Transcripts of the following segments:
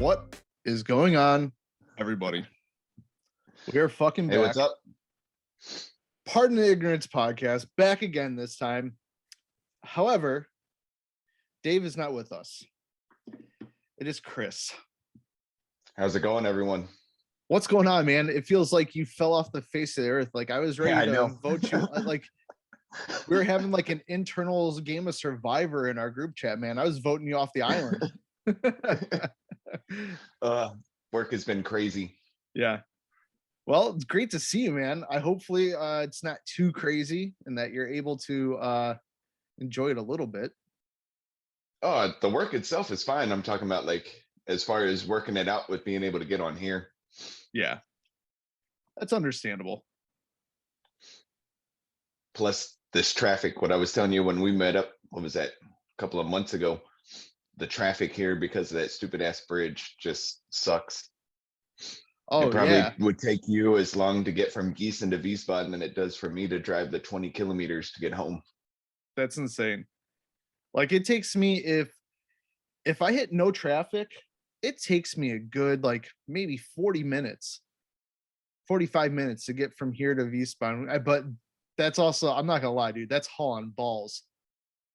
What is going on, everybody? We are fucking back. Hey, what's up? Pardon the Ignorance podcast, back again this time. However, Dave is not with us. It is Chris. How's it going, everyone? What's going on, man? It feels like you fell off the face of the earth. Like I was ready to vote you. Like we were having like an internal game of Survivor in our group chat, man. I was voting you off the island. Work has been crazy. Yeah. Well, it's great to see you, man. Hopefully it's not too crazy and that you're able to enjoy it a little bit. Oh, the work itself is fine. I'm talking about like as far as working it out with being able to get on here. Yeah. That's understandable. Plus this traffic, what I was telling you when we met up, what was that, a couple of months ago? The traffic here because of that stupid ass bridge just sucks. Oh, it probably yeah. would take you as long to get from Gießen to Wiesbaden than it does for me to drive the 20 kilometers to get home. That's insane. Like it takes me, if I hit no traffic, it takes me a good like maybe 40 minutes, 45 minutes to get from here to Wiesbaden. But that's also, I'm not gonna lie, dude, that's hauling balls.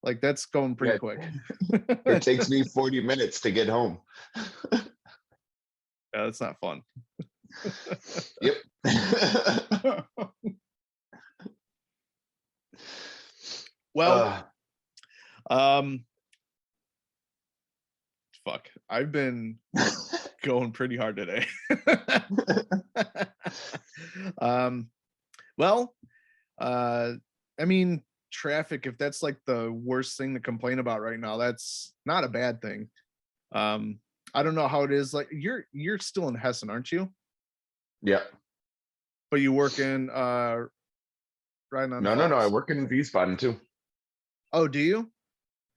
Like that's going pretty quick. It takes me 40 minutes to get home. Yeah, that's not fun. Yep. Well, fuck. I've been going pretty hard today. I mean, traffic, if that's like the worst thing to complain about right now, that's not a bad thing. I don't know how it is. Like you're still in Hessen, aren't you? Yeah. But you work in right on No, I work in Wiesbaden too. Oh, do you?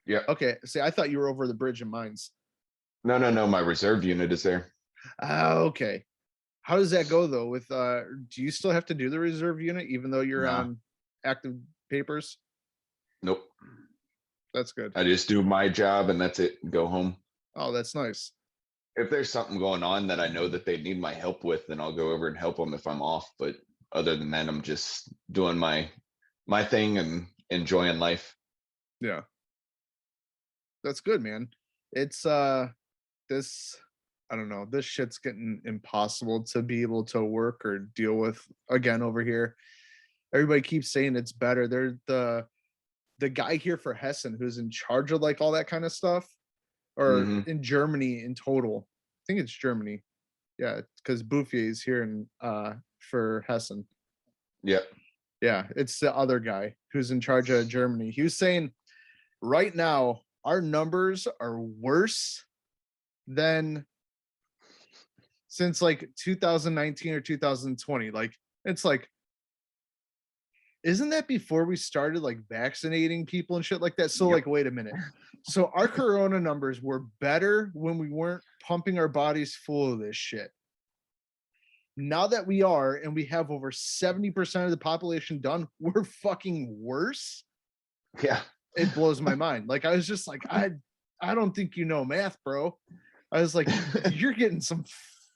Yeah. Okay. See, I thought you were over the bridge in Mainz. No, my reserve unit is there. Okay. How does that go though? With do you still have to do the reserve unit even though you're on active papers? Nope. That's good. I just do my job and that's it. Go home. Oh, that's nice. If there's something going on that I know that they need my help with, then I'll go over and help them if I'm off. But other than that, I'm just doing my thing and enjoying life. Yeah. That's good, man. It's this, I don't know, this shit's getting impossible to be able to work or deal with again over here. Everybody keeps saying it's better. They're the guy here for Hessen who's in charge of like all that kind of stuff, or in Germany in total. I think it's Germany. Yeah, because Bouffier is here in for Hessen. Yep. Yeah, it's the other guy who's in charge of Germany. He was saying right now our numbers are worse than since like 2019 or 2020. Like it's like, isn't that before we started like vaccinating people and shit like that? So like, wait a minute. So our corona numbers were better when we weren't pumping our bodies full of this shit. Now that we are, and we have over 70% of the population done, we're fucking worse. Yeah. It blows my mind. Like I was just like, I don't think you know math, bro. I was like, you're getting some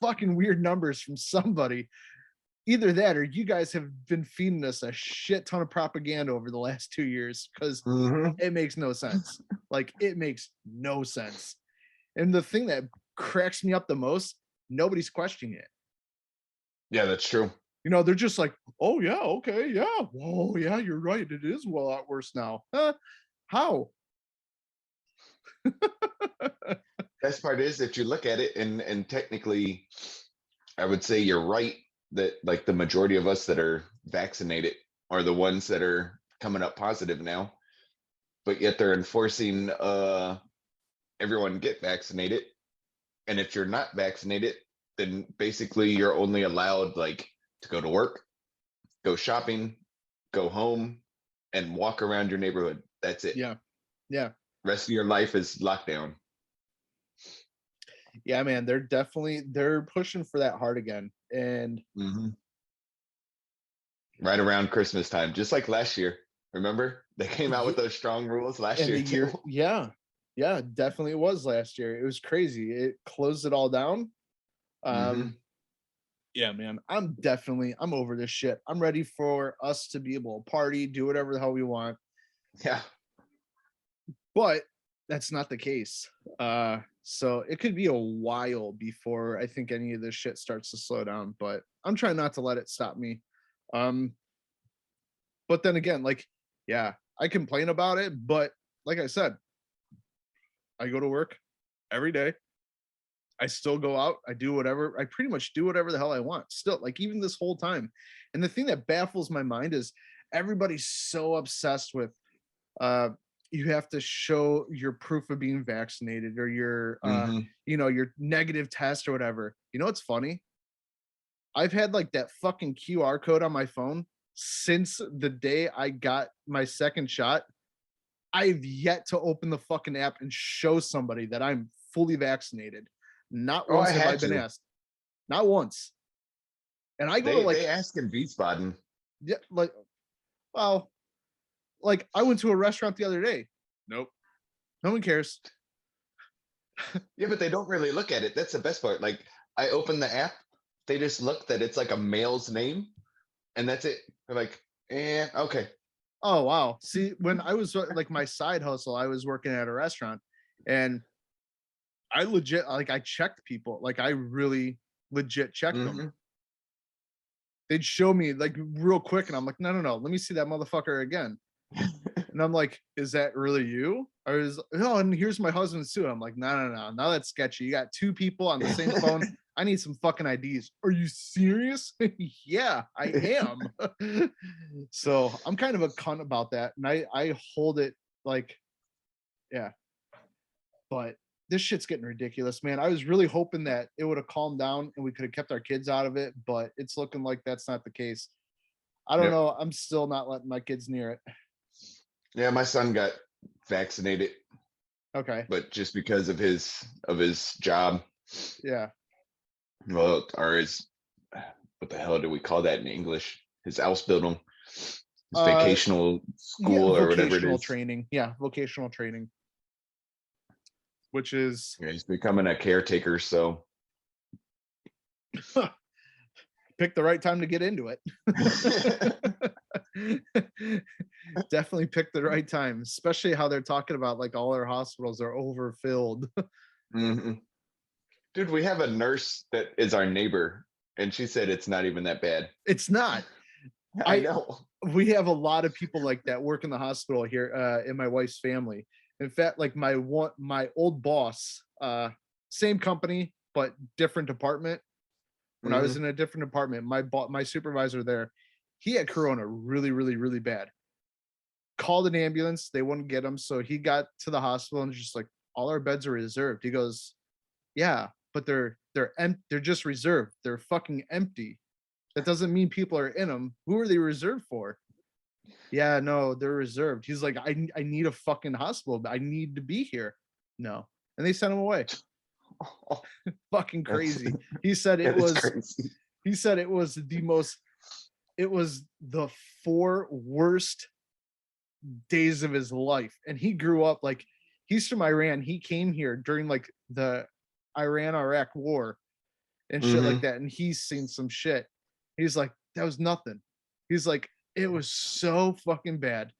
fucking weird numbers from somebody. Either that or you guys have been feeding us a shit ton of propaganda over the last 2 years because it makes no sense. Like it makes no sense. And the thing that cracks me up the most, nobody's questioning it. Yeah, that's true. You know, they're just like, oh yeah, okay, yeah. Whoa, yeah, you're right. It is a lot worse now. How? Best part is if you look at it and technically I would say you're right that like the majority of us that are vaccinated are the ones that are coming up positive now, but yet they're enforcing everyone get vaccinated. And if you're not vaccinated, then basically you're only allowed like to go to work, go shopping, go home, and walk around your neighborhood. That's it. Yeah. Rest of your life is lockdown. Yeah, man, they're pushing for that hard again. And right around Christmas time, just like last year. Remember? They came out with those strong rules last year too. Yeah. Yeah, definitely was last year. It was crazy. It closed it all down. Mhm. Yeah, man, I'm over this shit. I'm ready for us to be able to party, do whatever the hell we want. Yeah. But that's not the case. So it could be a while before I think any of this shit starts to slow down, but I'm trying not to let it stop me. Um, but then again, like, yeah, I complain about it, but like I said, I go to work every day. I still go out. I do whatever. I pretty much do whatever the hell I want. Still, like even this whole time. And the thing that baffles my mind is everybody's so obsessed with uh you have to show your proof of being vaccinated or your Mhm. your negative test or whatever. You know what's funny? I've had like that fucking QR code on my phone since the day I got my second shot. I've yet to open the fucking app and show somebody that I'm fully vaccinated. Not Oh, I once have I had been to. asked. Not once. And I go to They like, ask in Wiesbaden. yeah, like, well, like I went to a restaurant the other day. Nope. No one cares. Yeah, but they don't really look at it. That's the best part. Like I open the app, they just look that it's like a male's name, and that's it. They're like, okay. Oh wow. See, when I was like my side hustle, I was working at a restaurant and I legit like I checked people. Like I really legit checked them. Hmm. They'd show me like real quick and I'm like, no, no, no, let me see that motherfucker again. And I'm like, is that really you? Or is no, and here's my husband's too. I'm like, no, no, no, now that's sketchy. You got two people on the same phone. I need some fucking IDs. Are you serious? Yeah, I am. So I'm kind of a cunt about that. And I hold it like, yeah, but this shit's getting ridiculous, man. I was really hoping that it would have calmed down and we could have kept our kids out of it, but it's looking like that's not the case. I don't Yep. know. I'm still not letting my kids near it. Yeah, my son got vaccinated, Okay. but just because of his job, Yeah. well, or his what the hell do we call that in English? His Ausbildung, his Uh vacational yeah, school or whatever it vocational is. training. Yeah, vocational training, which is Yeah, he's becoming a caretaker, so pick the right time to get into it. Definitely pick the right time, especially how they're talking about like all our hospitals are overfilled. Mhm. Dude, we have a nurse that is our neighbor, and she said it's not even that bad. It's not. I I know. We have a lot of people like that work in the hospital here in my wife's family. In fact, like my old boss, same company but different department. When I was Hmm. in a different department, my supervisor there, he had corona really, really, really bad. Called an ambulance, they wouldn't get him, so he got to the hospital and just like all our beds are reserved. He goes, yeah, but they're just reserved. They're fucking empty. That doesn't mean people are in them. Who are they reserved for? Yeah, no, they're reserved. He's like, I need a fucking hospital. I need to be here. No. And they sent him away. Oh, Fucking that's crazy. He said it that is was crazy. he said it was the four worst days of his life. And he grew up like he's from Iran. He came here during like the Iran Iraq war and shit like Hmm. that. And he's seen some shit. He's like, that was nothing. He's like, it was so fucking bad.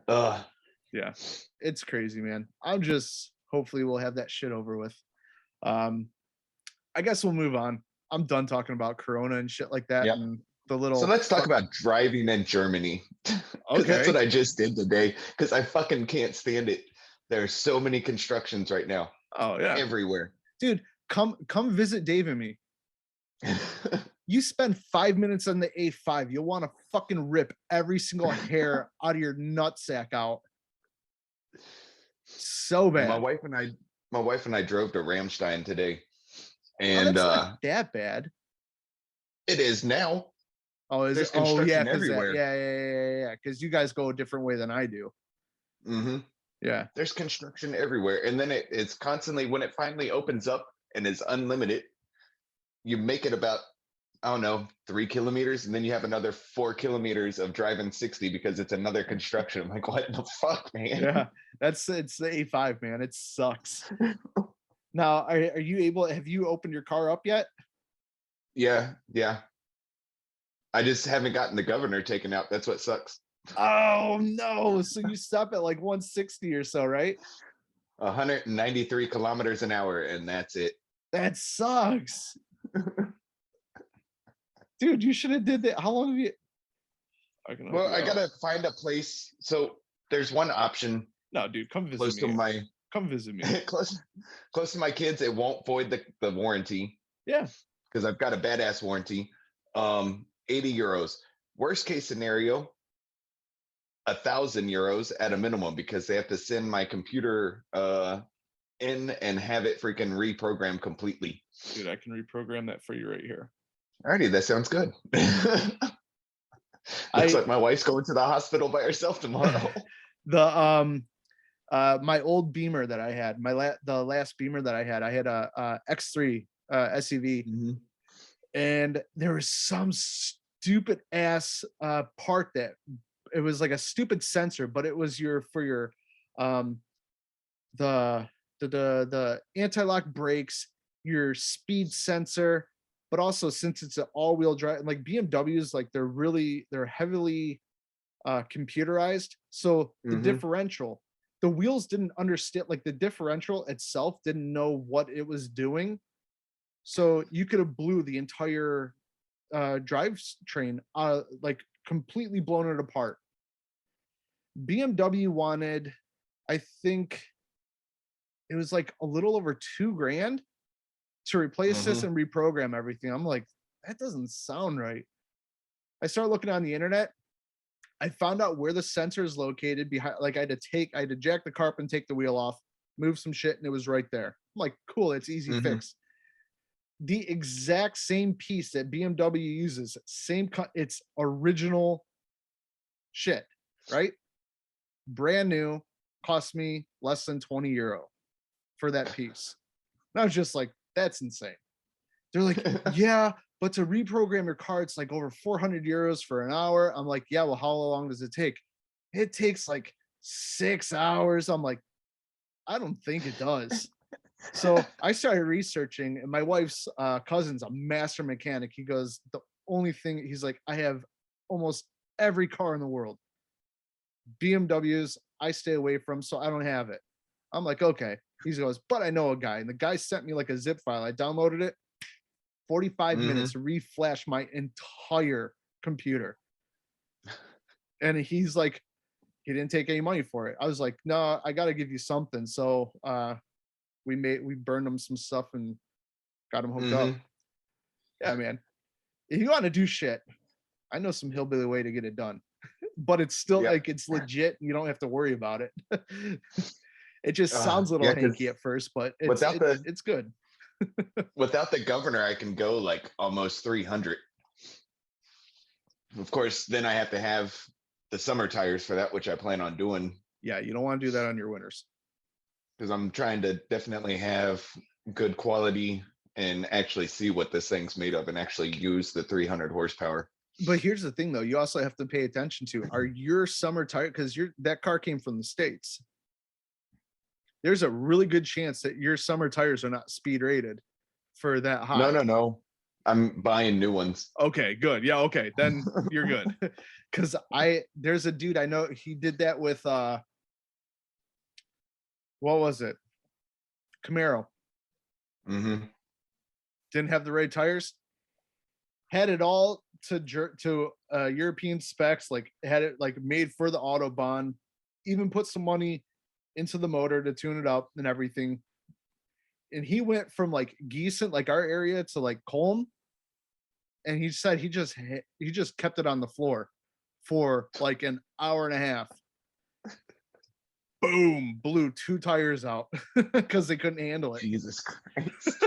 Uh, Yeah, it's crazy, man. I'm just hopefully we'll have that shit over with. Um, I guess we'll move on. I'm done talking about Corona and shit like that yep. and the So little let's talk fuck. about driving in Germany, because that's what Okay. I just did today. Because I fucking can't stand it. There are so many constructions right now, Oh yeah, everywhere. dude, come visit Dave and me. You spend 5 minutes on the A5, you'll want to fucking rip every single hair out of your nutsack out. So Well, bad. my wife and I drove to Ramstein today, Oh, and that's not that bad. it is now. Oh, is it? There's Oh, yeah, construction because that, everywhere. yeah, yeah, yeah, yeah, yeah. Because you guys go a different way than I do. Hmm. Yeah. There's construction everywhere, and then it's constantly when it finally opens up and is unlimited. You make it about I don't know, 3 kilometers, and then you have another 4 kilometers of driving 60 because it's another construction. I'm like, what the fuck, man? Yeah, it's the A5, man. It sucks. Now, are you able? Have you opened your car up yet? Yeah, yeah. I just haven't gotten the governor taken out. That's what sucks. Oh no! So you stop at like 160 or so, right? 193 kilometers an hour, and that's it. That sucks, dude. You should have did that. How long have you? I can help Well, you I out. gotta find a place. So there's one option No, dude, come visit close to me. my Come visit me. close to my kids. It won't void the warranty Yeah, because I've got a badass warranty. 80 euros. Worst case scenario, 1,000 euros at a minimum because they have to send my computer in and have it freaking reprogrammed completely. dude, I can reprogram that for you right here. Alrighty, that sounds good. That's what my wife's going to the hospital by herself tomorrow. The my old Beamer that I had, the last Beamer that I had a X3 SUV, Mhm. and there was some stupid ass part that it was like a stupid sensor, but it was for your um the the anti-lock brakes, your speed sensor, but also since it's an all-wheel drive, like BMWs, like they're heavily computerized. So the Mhm. differential, the wheels didn't understand, like the differential itself didn't know what it was doing. So you could have blew the entire drivetrain, like completely blown it apart. BMW wanted, I think it was like a little over 2 grand to replace this Mhm. and reprogram everything. I'm like, that doesn't sound right. I started looking on the internet. I found out where the sensor is located behind. Like I had to jack the carp and take the wheel off, move some shit, and it was right there. I'm like, cool, it's easy Mhm. fix. The exact same piece that BMW uses, it's original shit, right? Brand new, cost me less than 20 euro for that piece. And I was just like, that's insane. They're like, yeah, but to reprogram your car, it's like over 400 euros for an hour. I'm like, yeah, well, how long does it take? It takes like 6 hours. I'm like, I don't think it does. So I started researching, and my wife's cousin's a master mechanic. He goes, the only thing he's like, I have almost every car in the world. BMWs, I stay away from, so I don't have it. I'm like, okay. He goes, but I know a guy, and the guy sent me like a zip file. I downloaded it. 45 minutes Mhm. to reflash my entire computer. And he's like, he didn't take any money for it. I was like, no, I got to give you something. So we burned him some stuff and got him hooked up. Mhm. Yeah, man. If you want to do shit, I know some hillbilly way to get it done. But it's still Yeah. like it's legit. You don't have to worry about it. It just sounds a little Yeah, because hanky at first, but without the it's good. without the governor, I can go like almost 300. Of course, then I have to have the summer tires for that, which I plan on doing Yeah, you don't want to do that on your winters. because I'm trying to definitely have good quality and actually see what this thing's made of and actually use the 300 horsepower. But here's the thing though, you also have to pay attention to, are your summer tire, because that car came from the States. There's a really good chance that your summer tires are not speed rated for that No, high. no, no. I'm buying new ones. Okay, good. Yeah, okay. Then you're good. Cause there's a dude I know, he did that with what was it? Camaro. Hmm. Didn't have the right tires. Had it all to European specs, like had it like made for the Autobahn, even put some money into the motor to tune it up and everything. And he went from like Gießen, like our area, to like Colm, and he said he just kept it on the floor for like an hour and a half. Boom, blew 2 tires out because they couldn't handle it. Jesus Christ.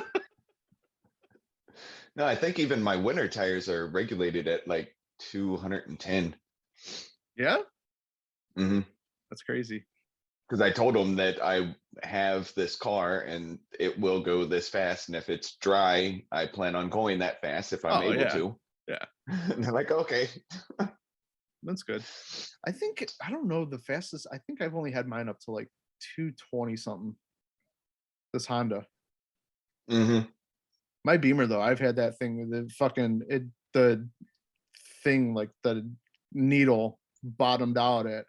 No, I think even my winter tires are regulated at like 210. Yeah, Hmm. that's crazy. Because I told him that I have this car and it will go this fast. And if it's dry, I plan on going that fast if I'm Oh able yeah, to. yeah, And they're like, okay. that's good. I think I don't know the fastest. I think I've only had mine up to like 220 something. This Honda. Hmm. My Beamer though, I've had that thing with the thing like the needle bottomed out at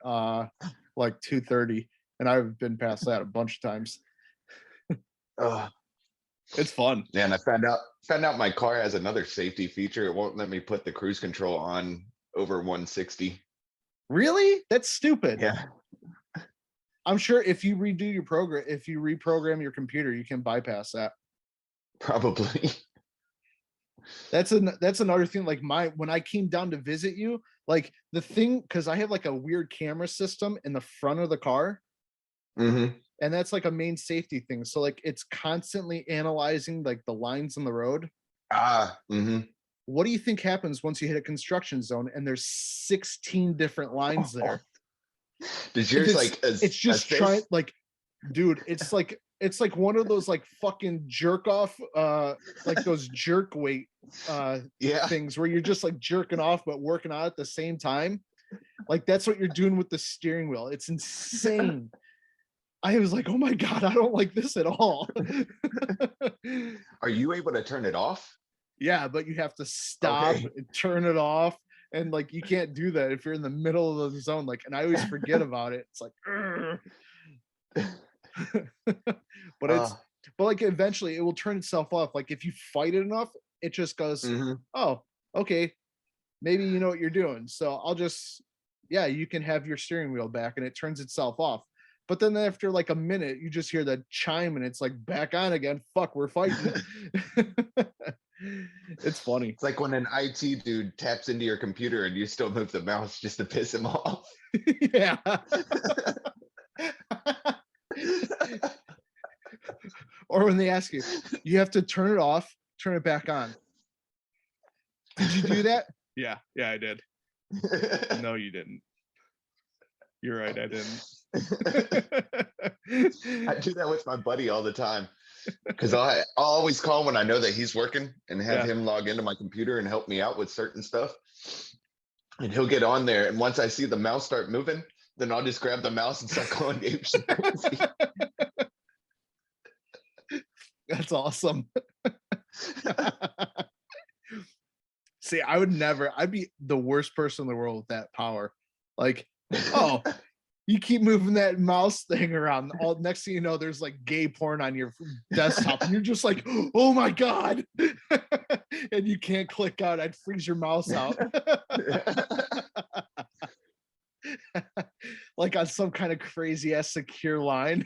like 230, and I've been past that a bunch of times. It's fun. Yeah, and I found out my car has another safety feature. It won't let me put the cruise control on over 160. Really? That's stupid. Yeah, I'm sure if you reprogram your computer, you can bypass that. probably. That's another thing. Like when I came down to visit you, like the thing, because I have like a weird camera system in the front of the car, Hmm. and that's like a main safety thing. So like it's constantly analyzing like the lines in the road. Hmm. What do you think happens once you hit a construction zone and there's 16 different lines there? Does Like yours like it's just trying assist? like, dude, it's like one of those like fucking jerk off like those jerk weight Yeah. things where you're just like jerking off but working out at the same time. Like that's what you're doing with the steering wheel. It's insane. I was like, oh my god, I don't like this at all. Are you able to turn it off? Yeah, but you have to stop Okay. and turn it off. And like you can't do that if you're in the middle of the zone. Like, and I always forget about it. It's like, but Uh, but like eventually it will turn itself off. Like if you fight it enough, it just goes, mhm. oh, okay, maybe you know what you're doing. So I'll just, yeah, you can have your steering wheel back, and it turns itself off. But then after like a minute, you just hear the chime and it's like back on again. Fuck, we're fighting. It's funny. It's like when an IT dude taps into your computer and you still move the mouse just to piss him off. Yeah. Or when they ask you, you have to turn it off, turn it back on. Did you do that? Yeah, I did. No, you didn't. You're right, I didn't. I do that with my buddy all the time because I'll always call when I know that he's working and have Yeah. him log into my computer and help me out with certain stuff. And he'll get on there, and once I see the mouse start moving, then I'll just grab the mouse and start calling Gabe shit crazy. That's awesome. See, I would never, I'd be the worst person in the world with that power. Like, oh, you keep moving that mouse thing around. All next thing you know, there's like gay porn on your desktop, and you're just like, oh my god. And you can't click out. I'd freeze your mouse out. Like on some kind of crazy ass secure line.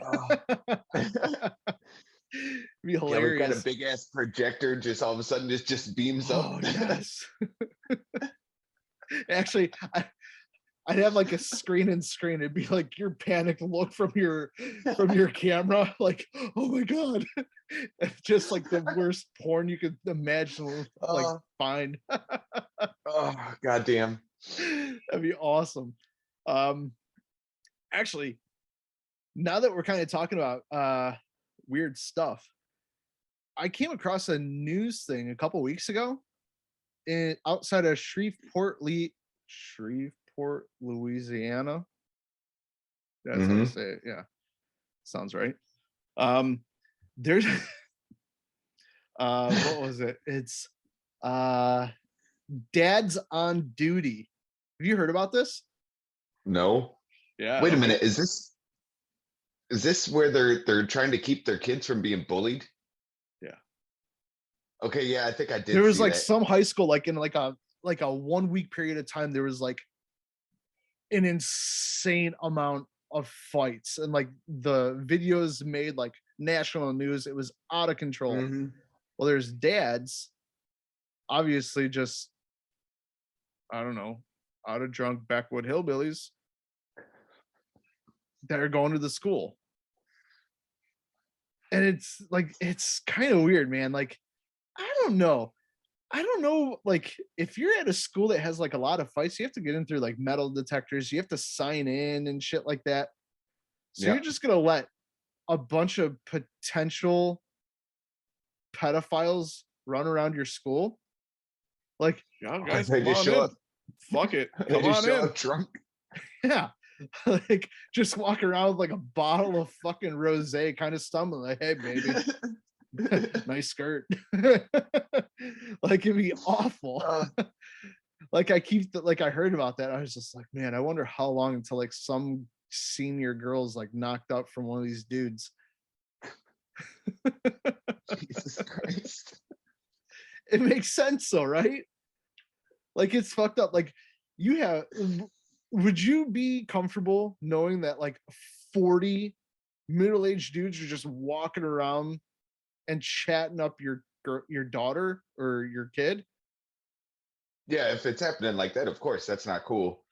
Be Yeah, we've got a hilarious. big ass projector just all of a sudden just beams up. Oh yes. Actually, I'd have like a screen and screen. It'd be like your panicked look from your camera, like, oh my god. Just like the worst porn you could imagine, like find. Oh goddamn. That'd be awesome. Actually, now that we're kind of talking about weird stuff, I came across a news thing a couple weeks ago outside of Shreveport, Louisiana. That's how you say it. Yeah, sounds right. There's what was it? It's Dads on Duty. Have you heard about this? No. Yeah. Wait a minute. Is this where they're trying to keep their kids from being bullied? Yeah. Okay, yeah, I think I did. There was see like that. some high school, like in like a 1 week period of time, there was like an insane amount of fights, and like the videos made like national news. It was out of control. Mhm. Well, there's dads, obviously just, I don't know, out of drunk backwood hillbillies that are going to the school. And it's like, it's kind of weird, man. Like, I don't know. Like, if you're at a school that has like a lot of fights, you have to get in through like metal detectors. You have to sign in and shit like that. So Yeah. you're just gonna let a bunch of potential pedophiles run around your school? Like, yeah, guys, They come just on show in. up. Fuck it, They come just on show in. up drunk. Yeah. Like just walk around with like a bottle of fucking rosé, kind of stumbling, like, hey baby, nice skirt. Like it'd be awful. Uh, Like like I heard about that. I was just like, man, I wonder how long until like some senior girl's like knocked up from one of these dudes. Jesus Christ. It makes sense though, right? Like it's fucked up. Like you have would you be comfortable knowing that like 40 middle-aged dudes are just walking around and chatting up your daughter or your kid? Yeah, if it's happening like that, of course, that's not cool.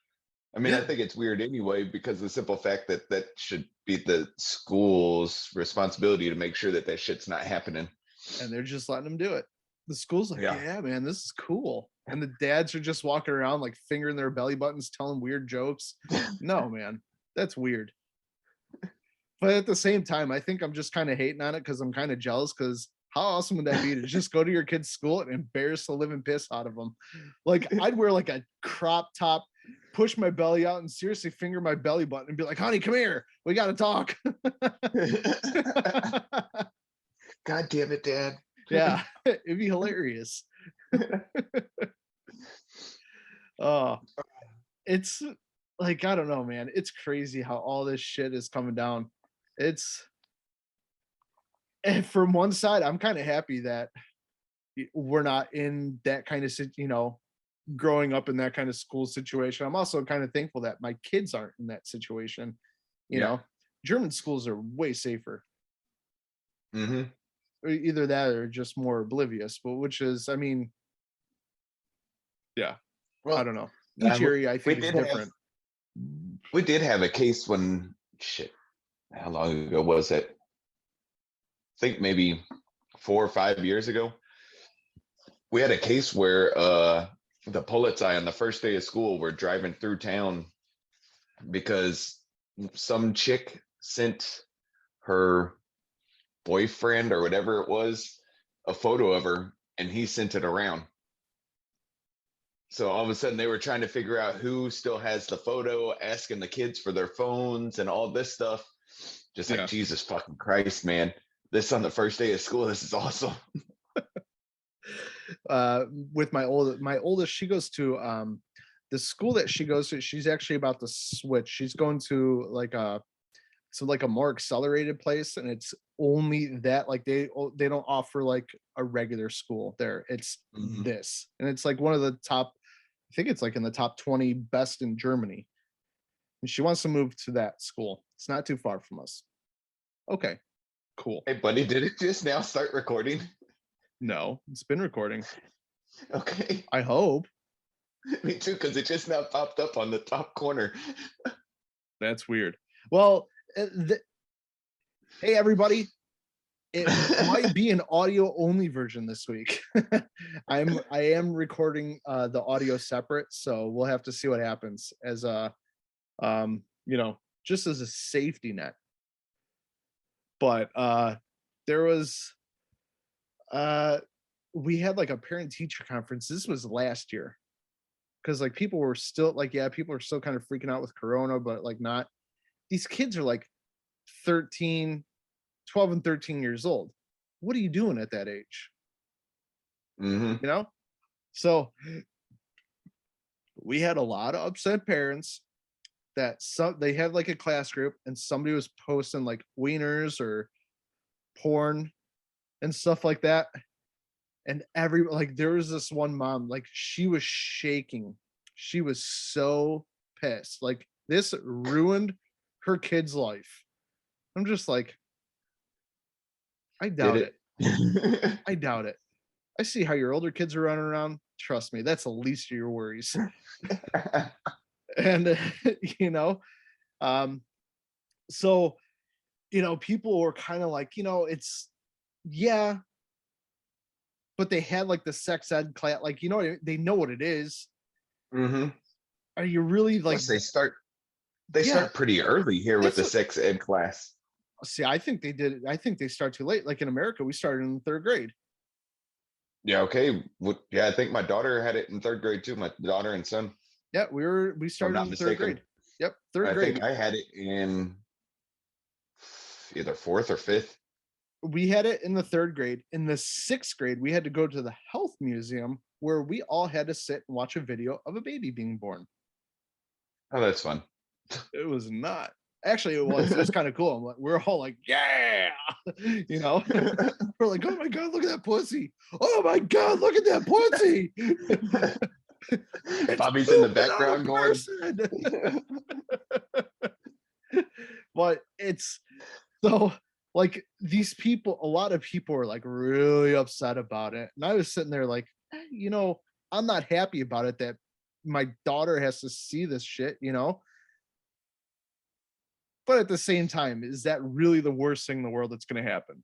I mean, I Yeah. think it's weird anyway because the simple fact that that should be the school's responsibility to make sure that that shit's not happening. And they're just letting them do it. The school's like, Yeah. yeah, man, this is cool. And the dads are just walking around like fingering their belly buttons, telling weird jokes. No, man, that's weird. But at the same time, I think I'm just kind of hating on it because I'm kind of jealous. Because how awesome would that be to just go to your kid's school and embarrass the living piss out of them? Like I'd wear like a crop top, push my belly out, and seriously finger my belly button and be like, "Honey, come here, we got to talk." God damn it, Dad. Yeah, it'd be hilarious. Oh, it's like I don't know, man. It's crazy how all this shit is coming down. It's and from one side, I'm kind of happy that we're not in that kind of growing up in that kind of school situation. I'm also kind of thankful that my kids aren't in that situation. You Yeah. know, German schools are way safer. Hmm. Either that or just more oblivious, but which is, I mean, yeah, I Well, don't know. Each area I we think is did have different. we did have a case when shit. How long ago was it? I think maybe 4 or 5 years ago. We had a case where the Polizei on the first day of school were driving through town because some chick sent her boyfriend or whatever it was a photo of her and he sent it around. So all of a sudden they were trying to figure out who still has the photo, asking the kids for their phones and all this stuff. Just like, Yeah. Jesus fucking Christ, man. This on the first day of school. This is awesome. With my oldest, she goes to the school that she goes to. She's actually about to switch. She's going to like a more accelerated place, and it's only that like they don't offer like a regular school there. It's Mhm. this, and it's like one of the top. I think it's like in the top 20 best in Germany. And she wants to move to that school. It's not too far from us. Okay, cool. Hey, buddy, did it just now start recording? No, it's been recording. Okay. I hope. Me too, because it just now popped up on the top corner. That's weird. Well, hey everybody, it might be an audio only version this week. I am recording the audio separate, so we'll have to see what happens as a just as a safety net. But there was we had like a parent teacher conference. This was last year. Because like people were still like, yeah, people are still kind of freaking out with corona, but like not. These kids are like 13, 12 and 13 years old. What are you doing at that age? Mhm. You know? So we had a lot of upset parents that they had like a class group and somebody was posting like wieners or porn and stuff like that. And there was this one mom, like she was shaking. She was so pissed. Like this ruined her kid's life. I'm just like, I doubt it. I doubt it. I see how your older kids are running around. Trust me, that's the least of your worries. And so people were kind of like, it's yeah, but they had like the sex ed class, like they know what it is. Mhm. Are you really like Plus, they start They Yeah, start pretty early here with that's the what, sex ed class. see, I think they did. I think they start too late. Like in America, we started in the third grade. Yeah, okay. Yeah, I think my daughter had it in third grade too. My daughter and son, Yeah, we if I'm started not in the third mistaken. grade. Yep, third I grade. think I had it in either fourth or fifth. We had it in the third grade. In the sixth grade, we had to go to the health museum where we all had to sit and watch a video of a baby being born. Oh, that's fun. It was not. Actually, it was. It was kind of cool. We're all like, yeah, you know. We're like, oh my god, look at that pussy. Oh my god, look at that pussy. It's Bobby's in the pooping on a background going. person. But it's so like these people, a lot of people are like really upset about it. And I was sitting there like, you know, I'm not happy about it that my daughter has to see this shit, you know. But at the same time, is that really the worst thing in the world that's going to happen?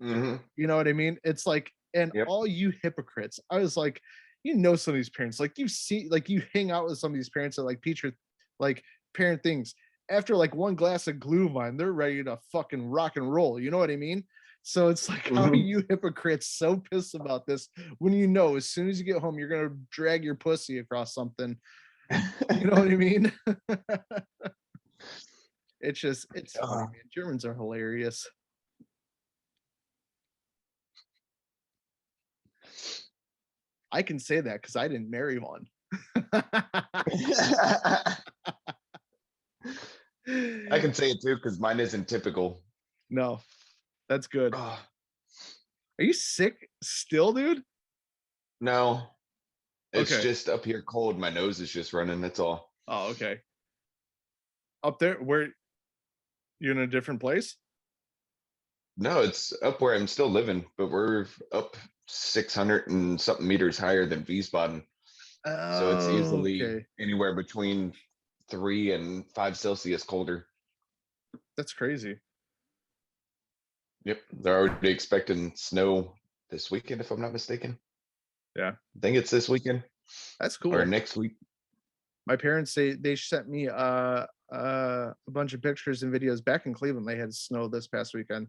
Hmm. You know what I mean? It's like, and Yep. all you hypocrites, I was like, you know, some of these parents, like you see, like you hang out with some of these parents that like teacher, like parent things. After like one glass of glue vine, they're ready to fucking rock and roll. You know what I mean? So it's like, how are Hmm. you hypocrites so pissed about this when you know as soon as you get home, you're gonna drag your pussy across something? You know what I mean? It's just, it's funny, man. Germans are hilarious. I can say that because I didn't marry one. I can say it too because mine isn't typical. No, that's good. Oh, Are you sick still, dude? no, it's Okay. just up here cold. My nose is just running. That's all. Oh, okay. Up there, where you're in a different place? No, it's up where I'm still living, but we're up 600 and something meters higher than Wiesbaden. So it's Oh, easily okay. anywhere between 3 and 5 Celsius colder. That's crazy. Yep. They're already expecting snow this weekend, if I'm not mistaken. Yeah, I think it's this weekend that's or cool. next week. My parents they sent me a bunch of pictures and videos back in Cleveland. They had snow this past weekend.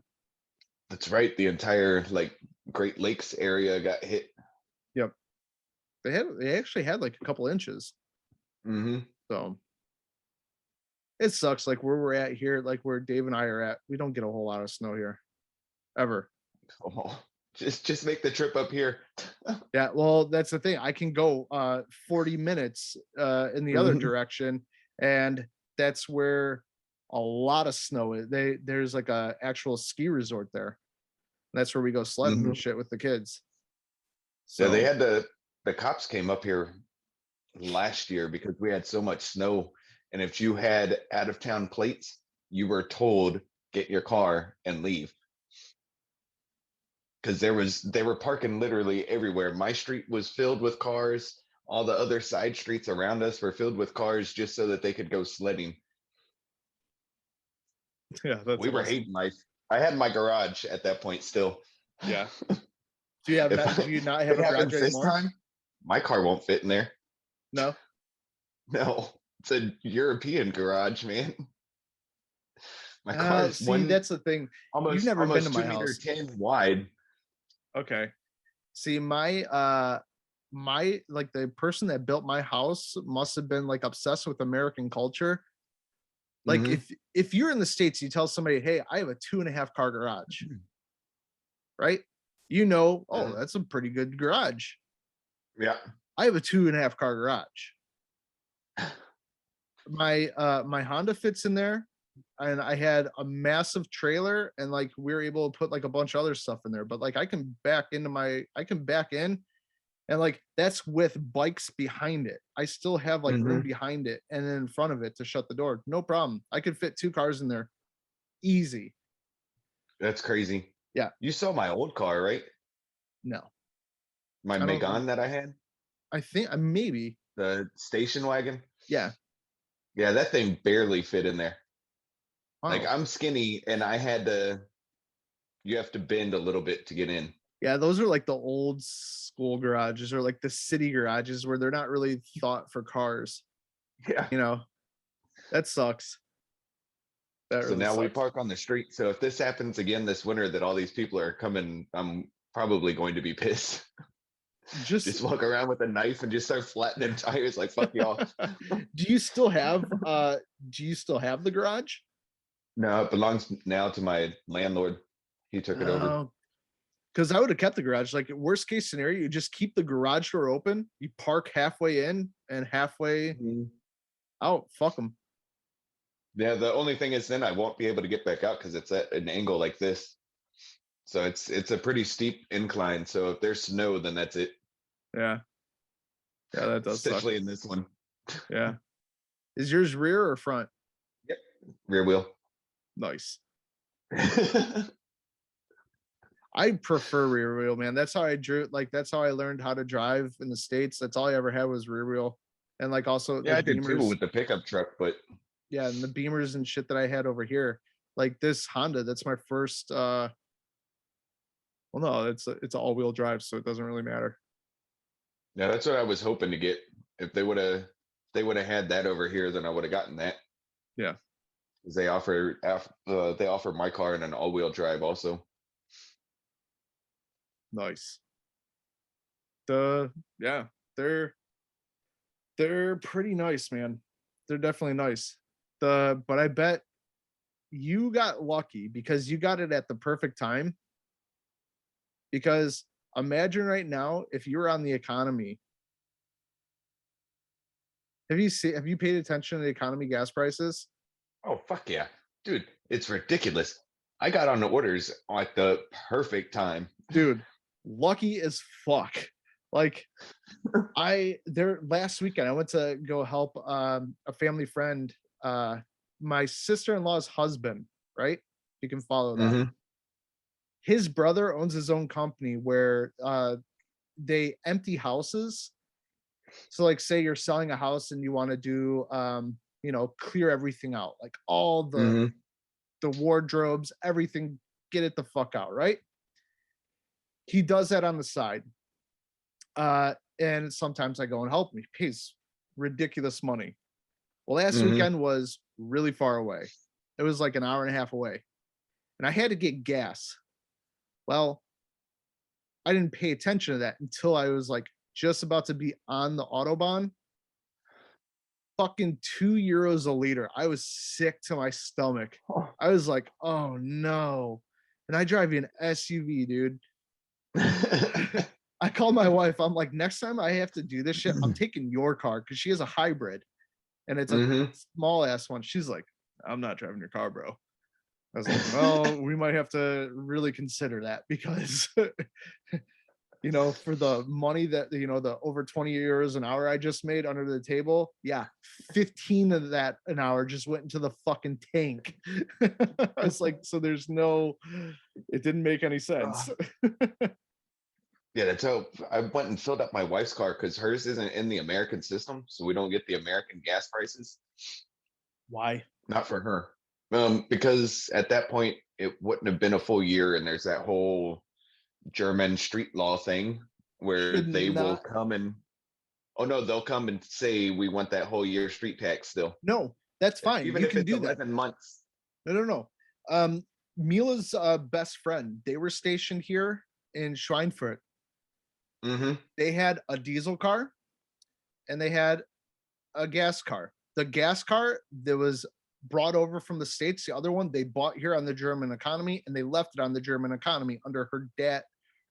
That's right. The entire like Great Lakes area got hit. Yep. They actually had like a couple inches. Hmm. So it sucks. Like where we're at here, like where Dave and I are at, we don't get a whole lot of snow here. Ever. Oh, just make the trip up here. Yeah, well, that's the thing. I can go 40 minutes in the other Hmm. direction, and that's where a lot of snow is. There's like a actual ski resort there. That's where we go sledding Hmm. and shit with the kids. Yeah, they So had the cops came up here last year because we had so much snow. And if you had out of town plates, you were told get your car and leave because they were parking literally everywhere. My street was filled with cars. All the other side streets around us were filled with cars just so that they could go sledding. yeah, that's We were awesome. hating life. I had my garage at that point still. Yeah. If Do you not have it a garage happens this anymore? time, my car won't fit in there. No. No, it's a European garage, man. My car is See, one that's the thing. You've almost never been to almost two my meter house. 10 wide. Okay. See, my like the person that built my house must have been like obsessed with American culture. Like Hmm. if you're in the States, you tell somebody, hey, I have a 2.5 car garage, right? You know, oh, that's a pretty good garage. Yeah. I have a 2.5 car garage. My Honda fits in there, and I had a massive trailer, and like we were able to put like a bunch of other stuff in there. But like I can back in, and like that's with bikes behind it. I still have like room Hmm. behind it and then in front of it to shut the door. No problem. I could fit 2 cars in there, easy. That's crazy. Yeah, You saw my old car, right? no, My I don't. Megan that I had, I think maybe. the station wagon. Yeah. Yeah, that thing barely fit in there. Like Wow. I'm skinny and you have to bend a little bit to get in. Yeah, those are like the old school garages or like the city garages where they're not really thought for cars, Yeah. you know. That sucks. That So really now we sucks. park on the street. So if this happens again this winter, that all these people are coming, I'm probably going to be pissed. Just Just walk around with a knife and just start flattening tires like fuck y'all. do you still have the garage? No, it belongs now to my landlord. He took it over. Because I would have kept the garage. Like worst case scenario, you just keep the garage door open, you park halfway in and halfway Mhm. out. Fuck them. Yeah, the only thing is then I won't be able to get back out because it's at an angle like this. So it's a pretty steep incline. So if there's snow, then that's it. Yeah. Yeah, that does suck. Especially in this one. Yeah. Is yours rear or front? Yep. Rear wheel. Nice. I prefer rear wheel, man. That's how I drew. Like that's how I learned how to drive in the States. That's all I ever had was rear wheel, and like also Yeah, the I did too Beamers. with the pickup truck, but Yeah, and the Beamers and shit that I had over here. Like this Honda, that's my first. Well, no, it's all wheel drive, so it doesn't really matter. yeah, that's what I was hoping to get. If they would have had that over here, then I would have gotten that. Yeah, Because they offer my car in an all-wheel drive also. nice. Yeah, they're they're pretty nice, man. They're definitely nice. But I bet you got lucky because you got it at the perfect time. Because imagine right now if you were on the economy. Have you paid attention to the economy gas prices? Oh fuck yeah. Dude, it's ridiculous. I got on the orders at the perfect time. Dude, lucky as fuck. Like I there last weekend I went to go help a family friend, my sister-in-law's husband, right? You can follow that. Mm-hmm. His brother owns his own company where they empty houses. So like say you're selling a house and you want to do clear everything out, like all Mm-hmm. the wardrobes, everything, get it the fuck out, right? He does that on the side. And sometimes I go and help him. He pays ridiculous money. Well, last Mm-hmm. weekend was really far away. It was like an hour and a half away. And I had to get gas. Well, I didn't pay attention to that until I was like just about to be on the Autobahn. Fucking €2 a liter. I was sick to my stomach. Oh. I was like, oh no. And I drive an SUV, dude. I called my wife. I'm like, next time I have to do this shit, I'm taking your car because she has a hybrid and it's a Mm-hmm. small ass one. She's like, I'm not driving your car, bro. I was like, well, we might have to really consider that because, for the money that, the over 20 euros an hour I just made under the table. Yeah. 15 of that an hour just went into the fucking tank. I was like, so it didn't make any sense. Yeah, that's how I went and filled up my wife's car because hers isn't in the American system, so we don't get the American gas prices. Why? Not for her. Because at that point it wouldn't have been a full year, and there's that whole German street law thing where Should they will not. come and oh no, they'll come and say we want that whole year street tax still. No, that's fine. Even You if can it's do that. 11 months. No. Mila's best friend, they were stationed here in Schweinfurt. Mm-hmm. They had a diesel car and they had a gas car. The gas car that was brought over from the States, the other one they bought here on the German economy and they left it on the German economy under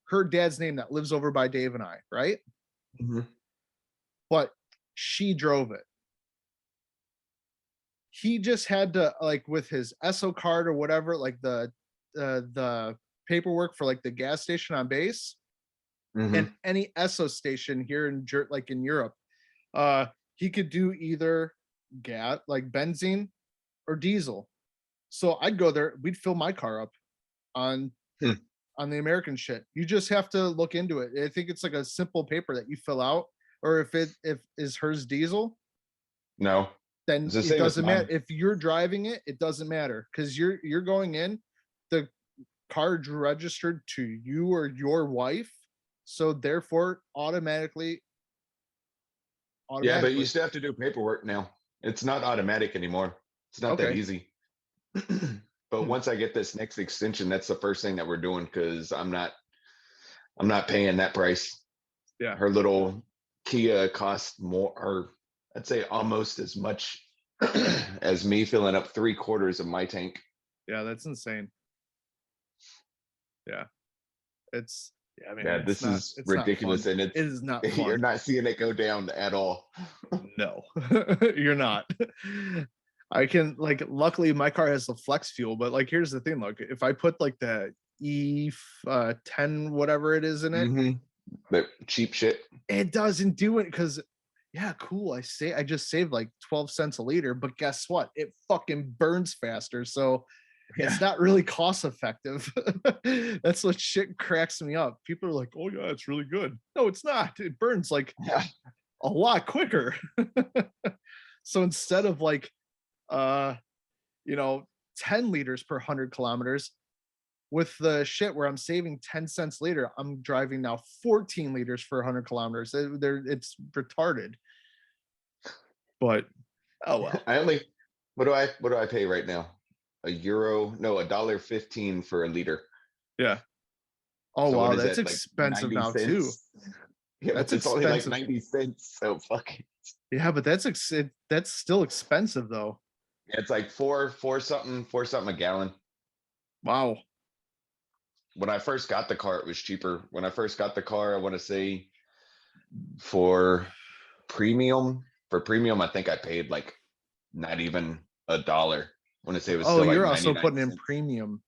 her dad's name that lives over by Dave and I, right? Mm-hmm. But she drove it. He just had to like with his ESO card or whatever, like the paperwork for like the gas station on base Mm-hmm. and any ESO station here in like in Europe. He could do either gas like benzene or diesel. So I'd go there, we'd fill my car up on Hmm. on the American shit. You just have to look into it. I think it's like a simple paper that you fill out, or if is hers diesel, No, then it's the it same as doesn't matter. mine. If you're driving it, it doesn't matter because you're going in, the car's registered to you or your wife, so therefore Yeah, but you automatically still have to do paperwork now. It's not automatic anymore. It's not that Okay. easy. But Hmm. once I get this next extension, that's the first thing that we're doing because I'm not paying that price. Yeah. Her little Kia costs more, or I'd say almost as much as me filling up 3/4 of my tank. Yeah, that's insane. Yeah. It's yeah, man, Yeah, this is it's not fun. ridiculous, and It it's is not you're fun. not seeing it go down at all. No. You're not. I can like luckily my car has the flex fuel, but like here's the thing, like if I put like the E 10 whatever it is in it, Hmm. The cheap shit. it doesn't do it because yeah, cool. I just saved like 12 cents a liter, but guess what? It fucking burns faster. So Yeah. it's not really cost effective. That's what shit cracks me up. People are like, oh yeah, it's really good. No, it's not. It burns like Yeah. a lot quicker. So instead of like uh, you know, 10 liters per 100 kilometers, with the shit where I'm saving 10 cents later, I'm driving now 14 liters for 100 kilometers. It's retarded, but oh well. I only what do I pay right now? A euro? No, $1.15 for a liter. Yeah. Oh So what wow, is that's that, like expensive 90 now too. cents? Yeah, That's but it's only like expensive. 90 cents. So fuck it. Yeah, but that's still expensive though. Yeah, it's like four something a gallon. Wow. When I first got the car, it was cheaper. When I first got the car, I want to say for premium, I think I paid like not even $1. I want to say it was Oh, still like you're also 99 putting in cents. premium.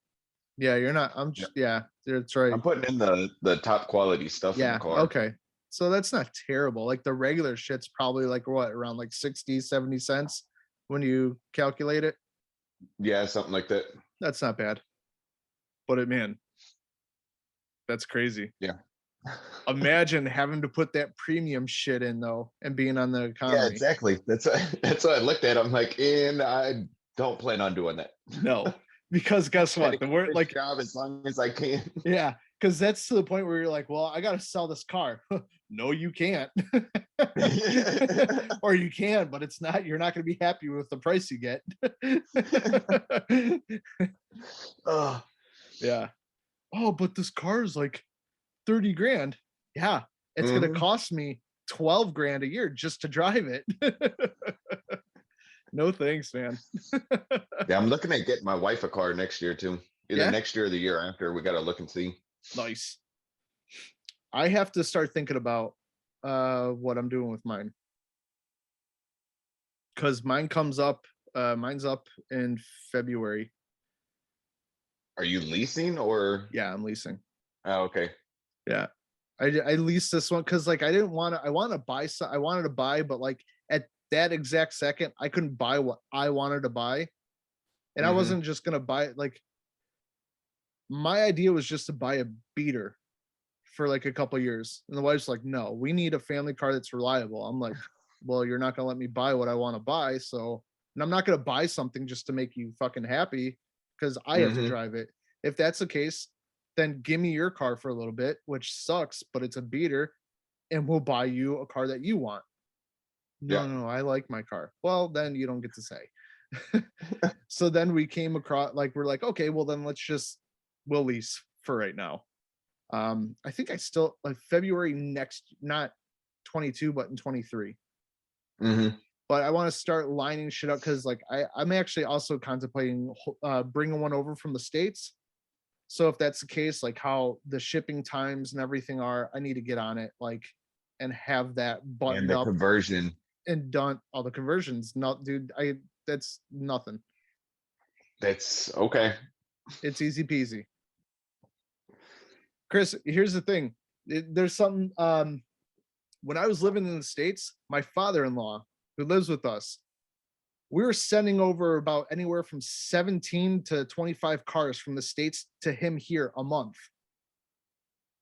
Yeah, you're not. Yeah. Yeah, that's right. I'm putting in the top quality stuff in the Yeah, car. okay. So that's not terrible. Like the regular shit's probably like what, around like 60, 70 cents when you calculate it. Yeah, something like that. That's not bad. But man, that's crazy. Yeah. Imagine having to put that premium shit in though and being on the Yeah, economy. exactly. That's what I looked at. I'm like, and I don't plan on doing that. No. Because guess Trying to what? The keep word this like job as long as I can. yeah, because that's to the point where you're like, well, I gotta sell this car. No, you can't. Or you can, but it's not, you're not gonna be happy with the price you get. Oh, Yeah. Oh, but this car is like 30 grand. Yeah, it's gonna mhm. cost me 12 grand a year just to drive it. No thanks, man. Yeah, I'm looking at getting my wife a car next year too. Either Yeah, next year or the year after. We got to look and see. nice. I have to start thinking about what I'm doing with mine because mine's up in February. Are you leasing or? Yeah, I'm leasing. Oh, okay. Yeah. I leased this one because like I didn't want to, I want to buy some, I wanted to buy, but like at that exact second, I couldn't buy what I wanted to buy. And I Hmm. wasn't just gonna buy it. Like my idea was just to buy a beater for like a couple years. And the wife's like, no, we need a family car that's reliable. I'm like, well, you're not gonna let me buy what I want to buy. So, and I'm not gonna buy something just to make you fucking happy because I have to Hmm. drive it. If that's the case, then give me your car for a little bit, which sucks, but it's a beater, and we'll buy you a car that you want. Yeah. No, no, I like my car. Well, then you don't get to say. So then we came across like we're like, okay, well then we'll lease for right now. I think I still like February next, not 22, but in 23. Hmm. But I want to start lining shit up because like I'm actually also contemplating bringing one over from the States. So if that's the case, like how the shipping times and everything are, I need to get on it like and have that And buttoned the up conversion. and done. All the conversions. No, dude, I that's nothing. That's okay. It's easy peasy. Chris, here's the thing. There's something when I was living in the States, my father-in-law, who lives with us, we were sending over about anywhere from 17 to 25 cars from the States to him here a month.